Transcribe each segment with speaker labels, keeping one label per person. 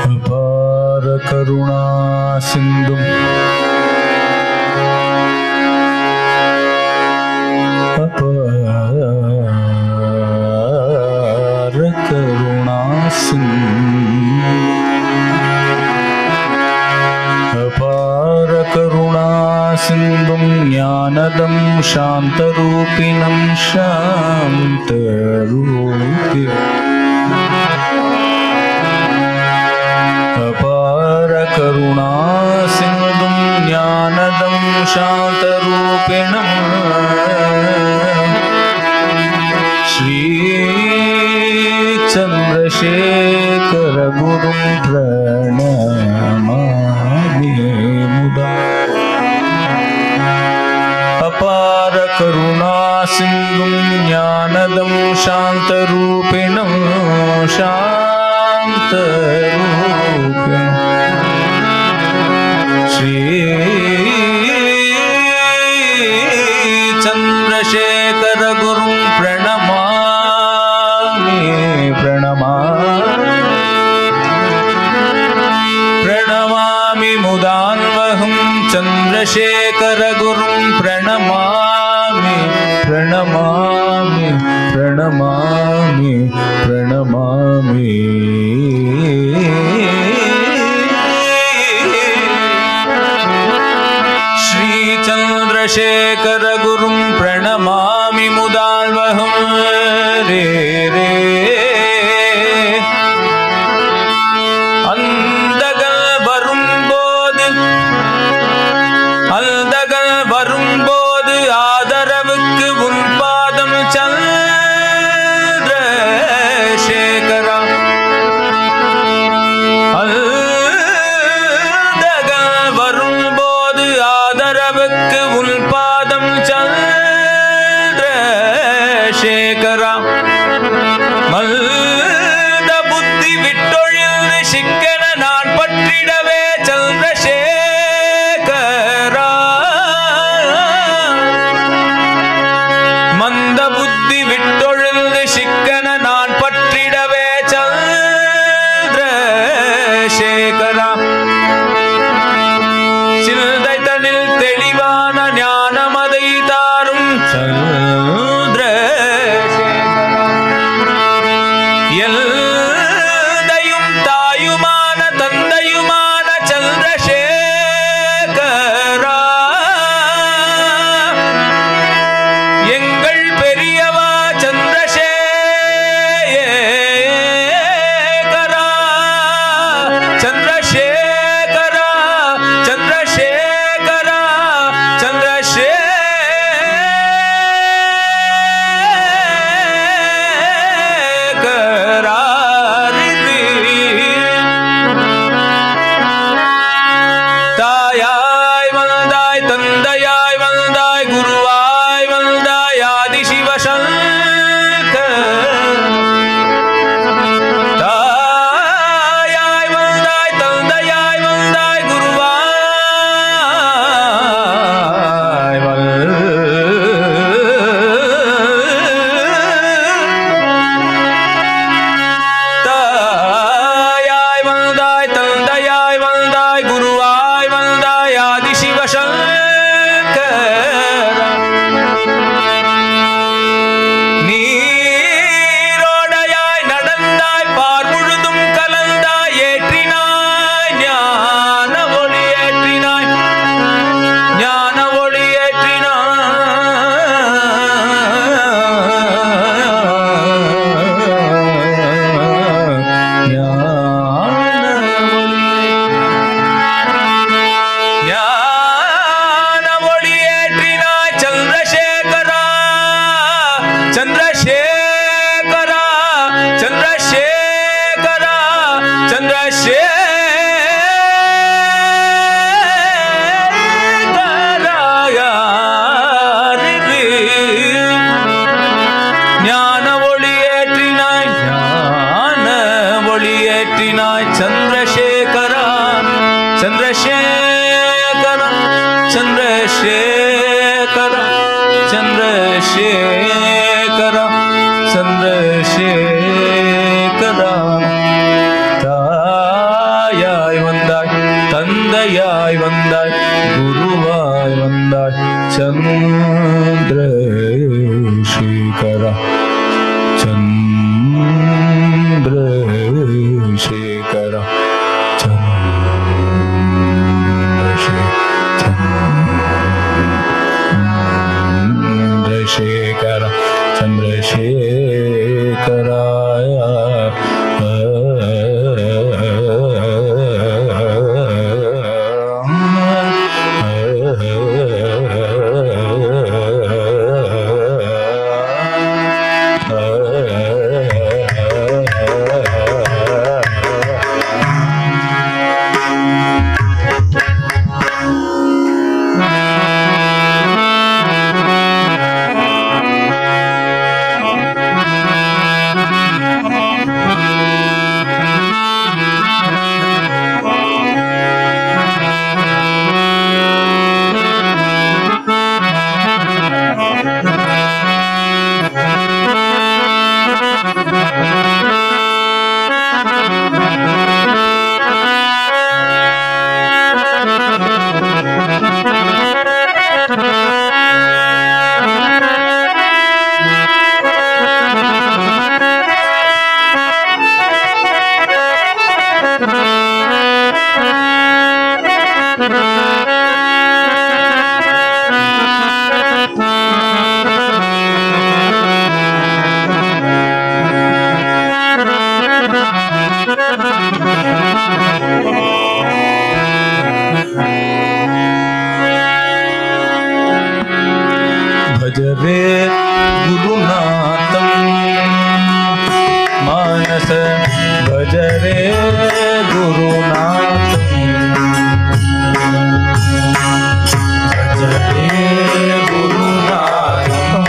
Speaker 1: अपार करुणा सिंधु अपार करुणा सिंधु अपार करुणा सिंधु ज्ञानदं शांतरूपिणं शांतरूपि अपार करुणा सिंधु ज्ञानदं शांतरूपिणं श्री चंद्रशेखर गुरुं प्रणमामि मुदा अपार करुणा सिंधु ज्ञानदं शांतरूपिणं शांतरूपिणं श्री चंद्रशेखर गुरुं प्रणमामि प्रणमामि मुदान्वहं चंद्रशेखर गुरुं प्रणमामि प्रणमामि प्रणमामि प्रणमामि श्री चंद्रशेखर गुरुं प्रणमामि मुदान्वहं रे रे வரும்போது ஆதரவுக்கு உன் பாதம் சந்திரசேகரா வரும்போது ஆதரவுக்கு உன் பாதம் சந்திரசேகரா மல்த புத்தி விட்டொழிந்து சிக்கன நான் பற்றிடவே சந்திரசேகரா மந்த புத்தி விட்டொழிந்து சிக்கன நான் பற்றிடவே சந்திரசேகரா சிந்தை தனில் தெளிவான ஞானமதை தாரும் சந்திரசேகரா எல்தையும் தாயுமான தந்தையுமான சந்திரசேகரா எங்கள் பெரியவா சந்திரசேகரா சந்திரசேகரா சந்திரசேகரா சந்திரசேகரா தாயாய் வந்தாய் தந்தையாய் வந்தாய் குருவாய் வந்தாய் ஆதி சிவசங்கர் தாயாய் வந்தாய் தந்தையாய் வந்தாய் குருவாய் தாயாய் வந்தாய் தந்தையாய் வந்தாய் குருவாய் வந்தாய் ஆதி சிவசங்கரா நீரோடையாய் நடந்தாய் பார் முழுதும் கலந்தாய் ஏற்றினாய் ஞான ஒளி ஏற்றினாய் ஞான ஒளி ஞான ஒளி ஏற்றினாய் சந்திரசேகரா சந்திரசேகரா சந்திரசேகரா சந்திரசேகரா ஞான ஒளி ஏற்றினாய் ஞான ஒளி ஏற்றினாய் சந்திரசேகரா சந்திரசேகரா சந்திரசேகரா சந்திரசேகரா சந்திரசேகரா தந்தையாய் வந்தாய் குருவாய் வந்தாய் சந்திரசேகரா சந்திரசேகரா चंद्रशेखर चंद्रशेखराय भजरे गुरुनाथं मानस भजरे गुरुनाथं भजरे गुरुनाथं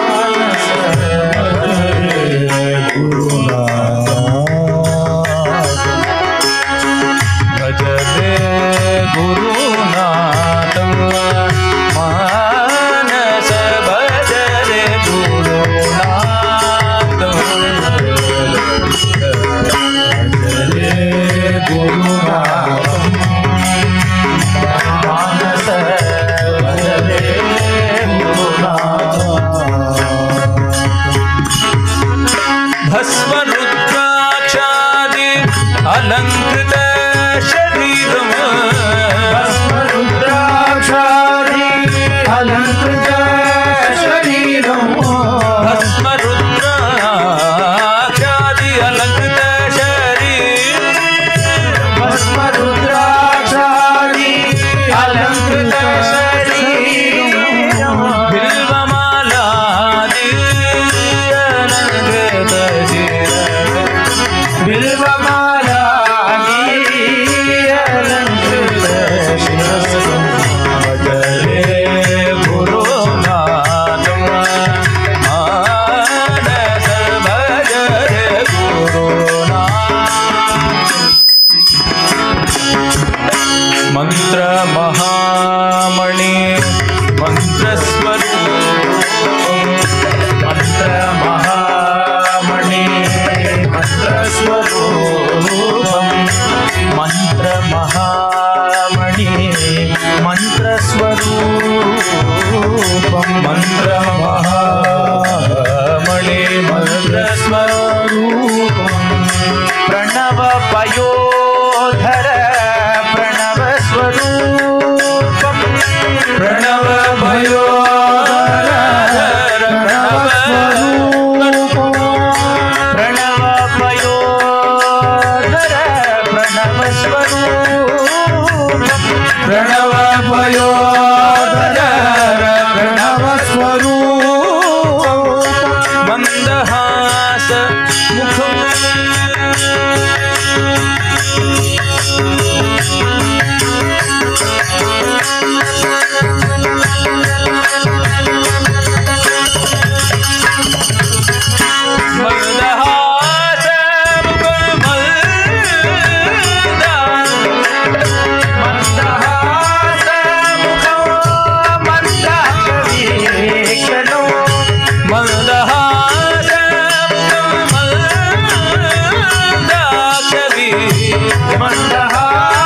Speaker 1: मानस भजरे गुरुनाथं भजरे गुरुनाथं मानस भजरे गुरुनाथं भजरे गुरुनाथं मानस भजरे गुरुनाथं भस्म रुद्राक्षादि अलंकृत शरीरम भस्म रुद्राक्षादि अलंकृत शरीरम भस्म रुद्राक्षादि अलंकृत शरीर भस्म रुद्राक्षादि अलंकृत शरीर बिल्वमालादि अलंकृत शिर बिल्वमालादि अलंकृत शिर भजरे गुरुनाथं मानस भजरे गुरुनाथं मंत्र महामणि मंत्र स्वरूप मंत्र महामणि मंत्र स्वरूपं मंत्र महामणि मंत्र स्वरूपं मंत्र महामणि मंत्र स्वरूपं प्रणव पयोधर प्रणव स्वरूपं प्रणव पयोधर प्रणव स्वरूपं प्रणव पयोधर प्रणव स्वरूपं प्रणव पयोधर प्रणव स्वरूपं मंदहास मुखं मंदहास